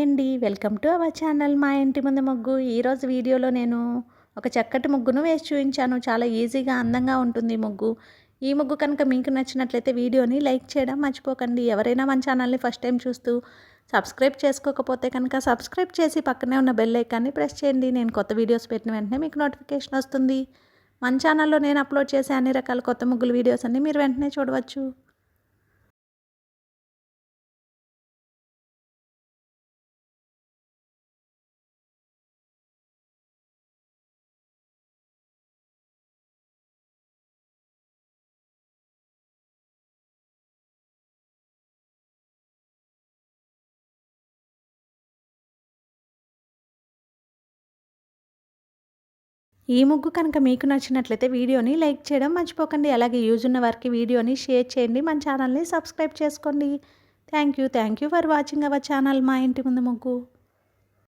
అండి. Welcome to our channel మా ఇంటి ముందు ముగ్గు. ఈరోజు వీడియోలో నేను ఒక చక్కటి ముగ్గును వేసి చూపించాను. చాలా ఈజీగా అందంగా ఉంటుంది ఈ ముగ్గు. ఈ ముగ్గు కనుక మీకు నచ్చినట్లయితే వీడియోని లైక్ చేయడం మర్చిపోకండి. ఎవరైనా మన ఛానల్ని ఫస్ట్ టైం చూస్తూ సబ్స్క్రైబ్ చేసుకోకపోతే కనుక సబ్స్క్రైబ్ చేసి పక్కనే ఉన్న బెల్ ఐకాన్ని ప్రెస్ చేయండి. నేను కొత్త వీడియోస్ పెట్టిన వెంటనే మీకు నోటిఫికేషన్ వస్తుంది. మన ఛానల్లో నేను అప్లోడ్ చేసే అన్ని రకాల కొత్త ముగ్గుల వీడియోస్ అన్ని మీరు వెంటనే చూడవచ్చు. ఈ ముగ్గు కనుక మీకు నచ్చినట్లయితే వీడియోని లైక్ చేయడం మర్చిపోకండి. అలాగే యూజ్ ఉన్న వారికి వీడియోని షేర్ చేయండి. మన ఛానల్ని సబ్స్క్రైబ్ చేసుకోండి. Thank you for watching our channel మా ఇంటి ముందు ముగ్గు.